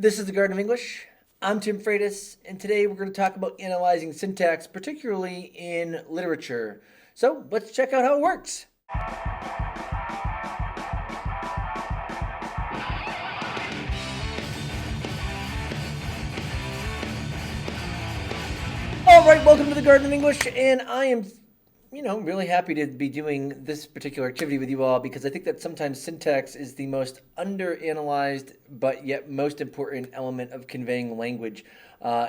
This is the Garden of English. I'm Tim Freitas, and today we're going to talk about analyzing syntax, particularly in literature. So let's check out how it works. All right, welcome to the Garden of English, and I am really happy to be doing this particular activity with you all because I think that sometimes syntax is the most underanalyzed but yet most important element of conveying language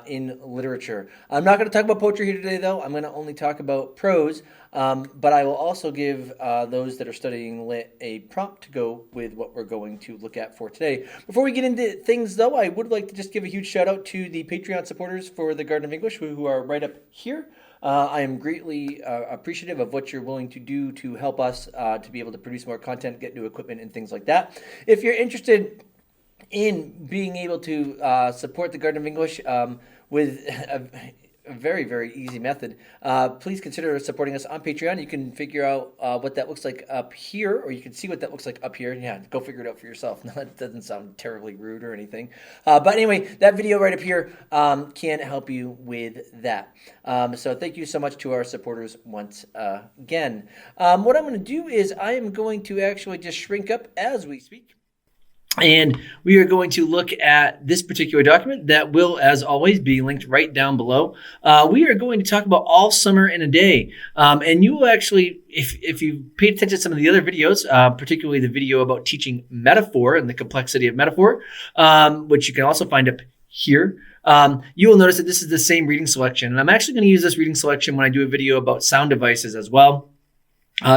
in literature. I'm not going to talk about poetry here today, though. I'm going to only talk about prose, but I will also give those that are studying lit a prompt to go with what we're going to look at for today. Before we get into things, though, I would like to just give a huge shout out to the Patreon supporters for the Garden of English who are right up here. I am greatly appreciative of what you're willing to do to help us to be able to produce more content, get new equipment, and things like that. If you're interested in being able to support the Garden of English with a very, very easy method, please consider supporting us on Patreon. You can figure out what that looks like up here, or you can see what that looks like up here. Yeah, go figure it out for yourself. No, that doesn't sound terribly rude or anything. But anyway, that video right up here can help you with that. So thank you so much to our supporters once again. What I'm going to do is I am going to actually just shrink up as we speak. And we are going to look at this particular document that will, as always, be linked right down below. We are going to talk about all summer in a day. And you will actually, if you paid attention to some of the other videos, particularly the video about teaching metaphor and the complexity of metaphor, which you can also find up here, you will notice that this is the same reading selection. And I'm actually going to use this reading selection when I do a video about sound devices as well.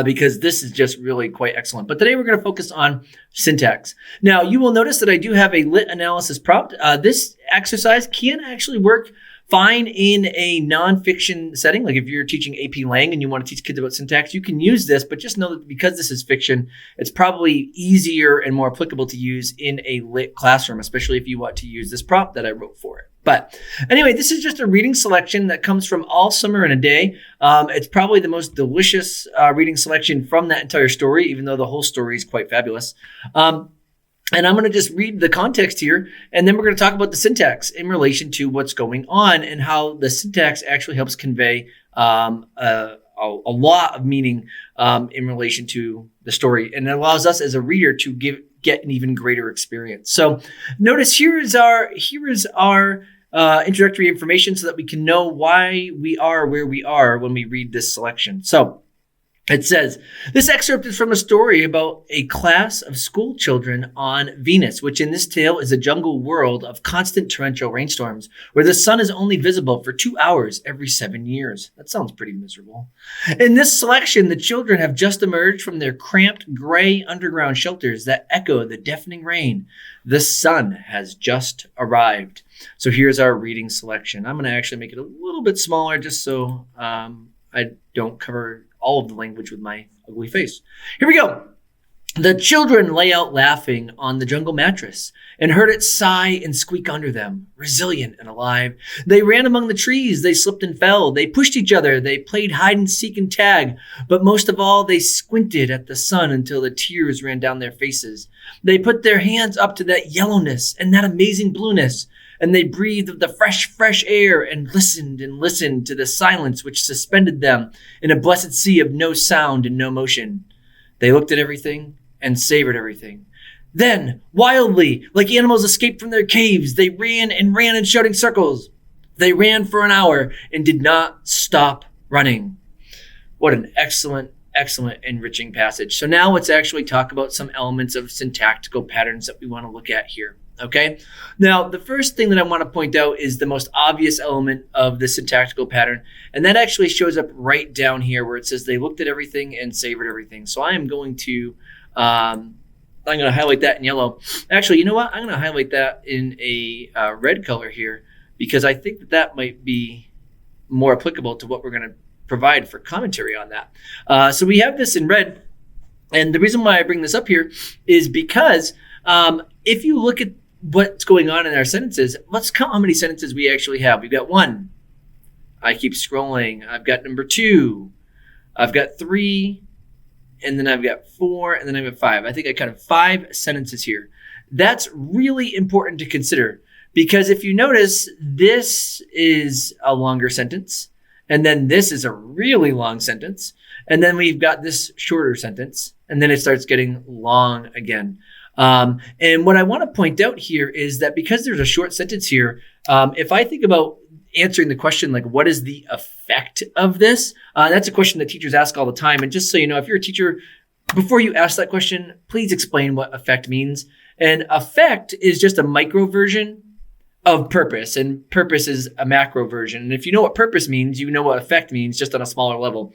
Because this is just really quite excellent. But today we're going to focus on syntax. Now, you will notice that I do have a lit analysis prompt. This exercise can actually work fine in a nonfiction setting. Like if you're teaching AP Lang and you want to teach kids about syntax, you can use this, but just know that because this is fiction, it's probably easier and more applicable to use in a lit classroom, especially if you want to use this prompt that I wrote for it. But anyway, this is just a reading selection that comes from All Summer in a Day. It's probably the most delicious reading selection from that entire story, even though the whole story is quite fabulous. And I'm going to just read the context here, and then we're going to talk about the syntax in relation to what's going on and how the syntax actually helps convey a lot of meaning in relation to the story. And it allows us as a reader to get an even greater experience. So notice here is our introductory information so that we can know why we are where we are when we read this selection. So it says, this excerpt is from a story about a class of school children on Venus, which in this tale is a jungle world of constant torrential rainstorms, where the sun is only visible for 2 hours every 7 years. That sounds pretty miserable. In this selection, the children have just emerged from their cramped, gray underground shelters that echo the deafening rain. The sun has just arrived. So here's our reading selection. I'm going to actually make it a little bit smaller just so I don't cover all of the language with my ugly face. Here we go. The children lay out laughing on the jungle mattress and heard it sigh and squeak under them, resilient and alive. They ran among the trees. They slipped and fell. They pushed each other. They played hide and seek and tag. But most of all, they squinted at the sun until the tears ran down their faces. They put their hands up to that yellowness and that amazing blueness, and they breathed of the fresh air and listened to the silence which suspended them in a blessed sea of no sound and no motion. They looked at everything and savored everything. Then, wildly, like animals escaped from their caves, they ran in shouting circles. They ran for an hour and did not stop running. What an excellent, enriching passage. So now let's actually talk about some elements of syntactical patterns that we want to look at here. Okay. Now, the first thing that I want to point out is the most obvious element of the syntactical pattern. And that actually shows up right down here where it says they looked at everything and savored everything. So I am going to, I'm going to highlight that in yellow. Actually, you know what? I'm going to highlight that in a red color here because I think that might be more applicable to what we're going to provide for commentary on that. So we have this in red. And the reason why I bring this up here is because if you look at what's going on in our sentences, let's count how many sentences we actually have. We've got 1. I keep scrolling. I've got number 2. I've got 3. And then I've got 4. And then I've got 5. I think I counted 5 sentences here. That's really important to consider, because if you notice, this is a longer sentence, and then this is a really long sentence, and then we've got this shorter sentence, and then it starts getting long again. And what I want to point out here is that because there's a short sentence here, if I think about answering the question, like, what is the effect of this? That's a question that teachers ask all the time. And just so you know, if you're a teacher, before you ask that question, please explain what effect means. And effect is just a micro version of purpose, and purpose is a macro version. And if you know what purpose means, you know what effect means, just on a smaller level.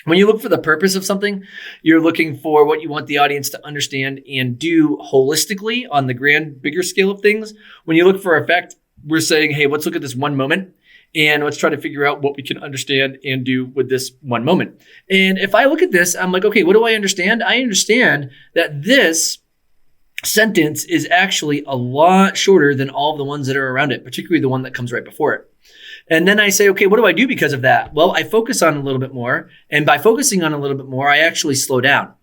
When you look for the purpose of something, you're looking for what you want the audience to understand and do holistically on the grand, bigger scale of things. When you look for effect, we're saying, hey, let's look at this one moment and let's try to figure out what we can understand and do with this one moment. And if I look at this, I'm like, okay, what do I understand? I understand that this sentence is actually a lot shorter than all of the ones that are around it, particularly the one that comes right before it. And then I say, okay, what do I do because of that? Well, I focus on a little bit more. And by focusing on a little bit more, I actually slow down.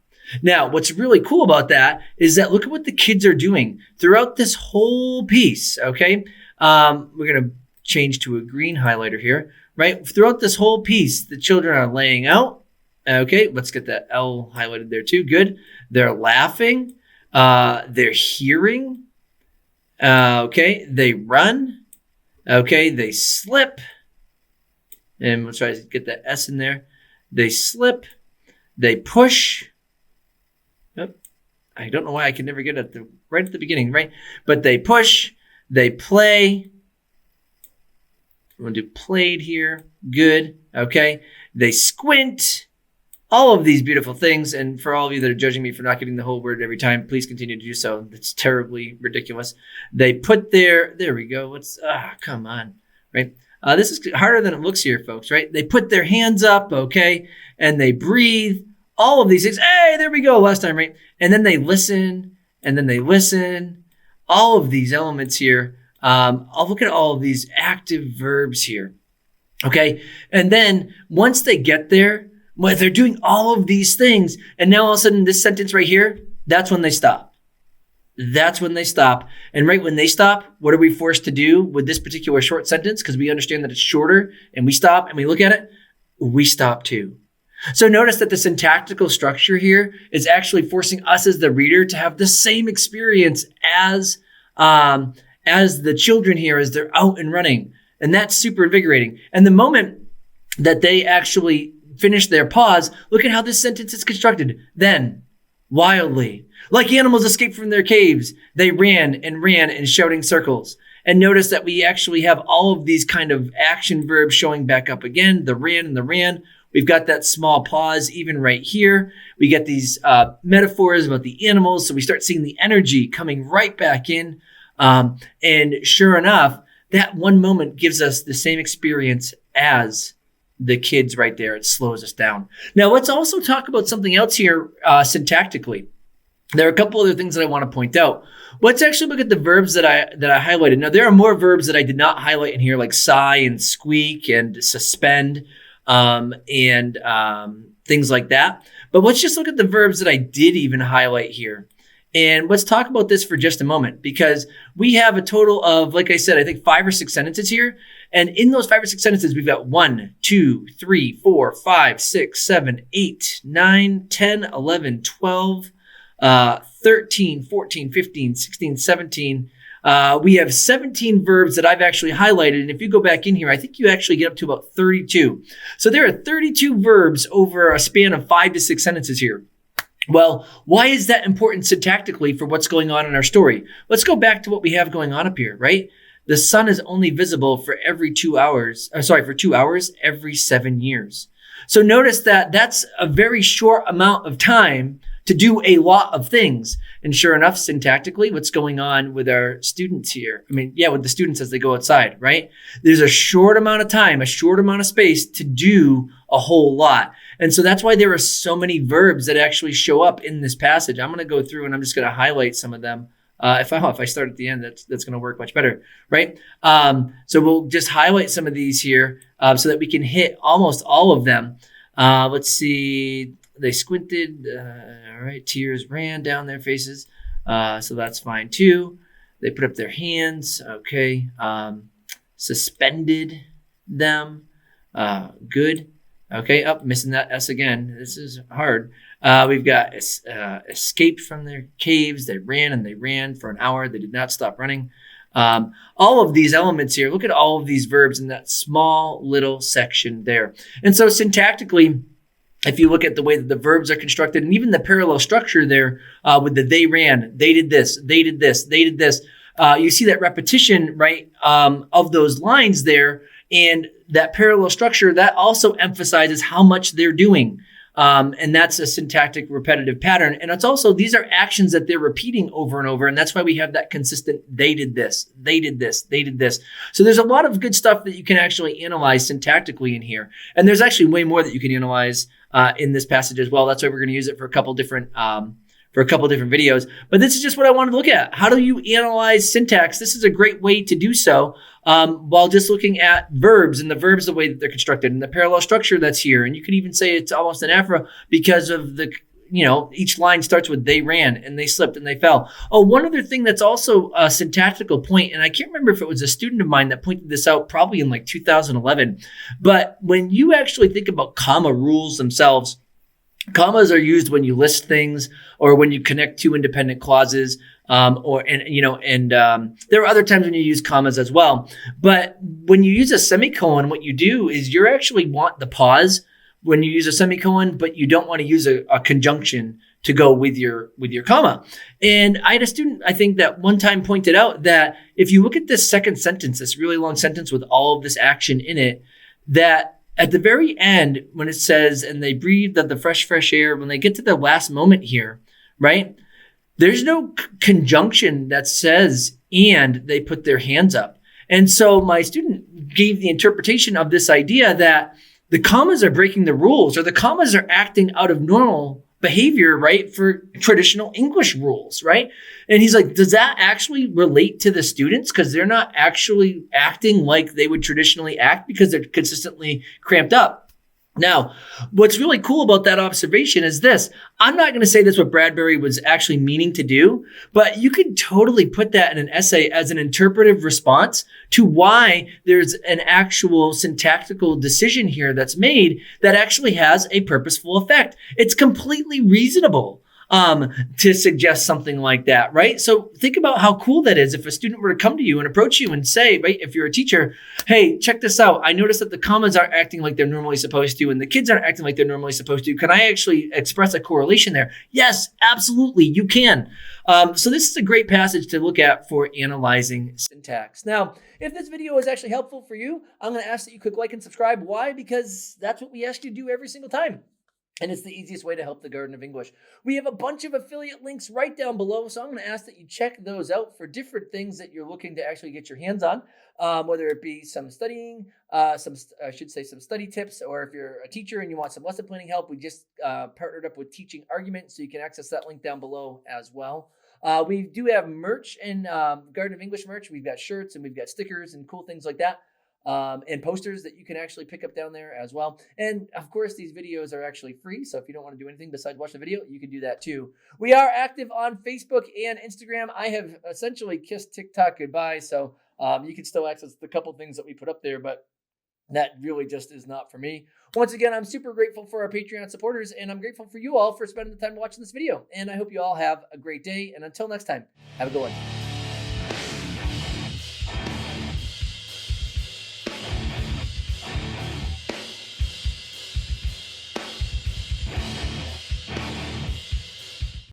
Now, what's really cool about that is that look at what the kids are doing throughout this whole piece, okay? We're going to change to a green highlighter here, right? Throughout this whole piece, the children are laying out. Okay, let's get that L highlighted there too. Good. They're laughing. They're hearing. Okay, they run. Okay, they slip. And we'll try to get that S in there. They slip. They push. Oh, I don't know why I can never get it right at the beginning, right? But they push. They play. I'm going to do played here. Good. Okay. They squint. All of these beautiful things. And for all of you that are judging me for not getting the whole word every time, please continue to do so. It's terribly ridiculous. They put there we go. Come on, right? This is harder than it looks here, folks, right? They put their hands up, okay? And they breathe. All of these things. Hey, there we go. Last time, right? And then they listen, and then they listen. All of these elements here. I'll look at all of these active verbs here, okay? And then once they get there, well, they're doing all of these things, and now all of a sudden this sentence right here, that's when they stop. That's when they stop. And right when they stop, what are we forced to do with this particular short sentence? Because we understand that it's shorter, and we stop and we look at it, we stop too. So notice that the syntactical structure here is actually forcing us as the reader to have the same experience as the children here as they're out and running. And that's super invigorating. And the moment that they actually finish their pause, look at how this sentence is constructed. Then, wildly, like animals escaped from their caves, they ran in shouting circles. And notice that we actually have all of these kind of action verbs showing back up again, the ran and the ran. We've got that small pause even right here. We get these metaphors about the animals. So we start seeing the energy coming right back in. And sure enough, that one moment gives us the same experience as the kids right there. It slows us down. Now, let's also talk about something else here syntactically. There are a couple other things that I want to point out. Let's actually look at the verbs that I highlighted. Now, there are more verbs that I did not highlight in here, like sigh and squeak and suspend and things like that. But let's just look at the verbs that I did even highlight here. And let's talk about this for just a moment, because we have a total of, like I said, I think 5 or 6 sentences here. And in those 5 or 6 sentences, we've got 1, 2, 3, 4, 5, 6, 7, 8, 9, 10, 11, 12, 13, 14, 15, 16, 17. We have 17 verbs that I've actually highlighted. And if you go back in here, I think you actually get up to about 32. So there are 32 verbs over a span of 5 to 6 sentences here. Well, why is that important syntactically for what's going on in our story? Let's go back to what we have going on up here, right? The sun is only visible for every 2 hours, for 2 hours every 7 years. So notice that that's a very short amount of time to do a lot of things. And sure enough, syntactically, what's going on with our students here? With the students as they go outside, right? There's a short amount of time, a short amount of space to do a whole lot. And so that's why there are so many verbs that actually show up in this passage. I'm going to go through and I'm just going to highlight some of them. If I start at the end, that's going to work much better, right? So we'll just highlight some of these here so that we can hit almost all of them. Let's see. They squinted. All right. Tears ran down their faces. So that's fine too. They put up their hands. Okay. Suspended them. Good. Okay. Up, missing that S again. This is hard. We've got escaped from their caves. They ran and they ran for an hour. They did not stop running. All of these elements here, look at all of these verbs in that small little section there. And so syntactically, if you look at the way that the verbs are constructed and even the parallel structure there with the they ran, they did this, they did this, they did this, you see that repetition, right, of those lines there. And that parallel structure, that also emphasizes how much they're doing. And that's a syntactic repetitive pattern. And it's also, these are actions that they're repeating over and over. And that's why we have that consistent, they did this, they did this, they did this. So there's a lot of good stuff that you can actually analyze syntactically in here. And there's actually way more that you can analyze in this passage as well. That's why we're going to use it for a couple different videos. But this is just what I wanted to look at. How do you analyze syntax? This is a great way to do so while just looking at verbs and the verbs, the way that they're constructed and the parallel structure that's here. And you could even say it's almost an aphorism because of the, each line starts with they ran and they slipped and they fell. Oh, one other thing that's also a syntactical point, and I can't remember if it was a student of mine that pointed this out probably in like 2011, but when you actually think about comma rules themselves, commas are used when you list things or when you connect two independent clauses, there are other times when you use commas as well. But when you use a semicolon, what you do is you actually want the pause when you use a semicolon, but you don't want to use a conjunction to go with your comma. And I had a student, I think, that one time pointed out that if you look at this second sentence, this really long sentence with all of this action in it, that at the very end, when it says, and they breathed of the fresh air, when they get to the last moment here, right? There's no conjunction that says, and they put their hands up. And so my student gave the interpretation of this idea that the commas are breaking the rules, or the commas are acting out of normal behavior, right, for traditional English rules, right? And he's like, does that actually relate to the students? Because they're not actually acting like they would traditionally act because they're consistently cramped up. Now, what's really cool about that observation is this. I'm not going to say that's what Bradbury was actually meaning to do, but you could totally put that in an essay as an interpretive response to why there's an actual syntactical decision here that's made that actually has a purposeful effect. It's completely reasonable to suggest something like that, right? So think about how cool that is if a student were to come to you and approach you and say, right, if you're a teacher, hey, check this out. I noticed that the commas aren't acting like they're normally supposed to and the kids aren't acting like they're normally supposed to. Can I actually express a correlation there? Yes, absolutely, you can. So this is a great passage to look at for analyzing syntax. Now, if this video was actually helpful for you, I'm going to ask that you click like and subscribe. Why? Because that's what we ask you to do every single time. And it's the easiest way to help the Garden of English. We have a bunch of affiliate links right down below, so I'm going to ask that you check those out for different things that you're looking to actually get your hands on, whether it be some studying, some study tips, or if you're a teacher and you want some lesson planning help, we just partnered up with Teaching Argument, so you can access that link down below as well. We do have merch and Garden of English merch. We've got shirts and we've got stickers and cool things like that. And posters that you can actually pick up down there as well. And of course, these videos are actually free. So if you don't want to do anything besides watch the video, you can do that too. We are active on Facebook and Instagram. I have essentially kissed TikTok goodbye. So you can still access the couple things that we put up there, but that really just is not for me. Once again, I'm super grateful for our Patreon supporters, and I'm grateful for you all for spending the time watching this video. And I hope you all have a great day. And until next time, have a good one.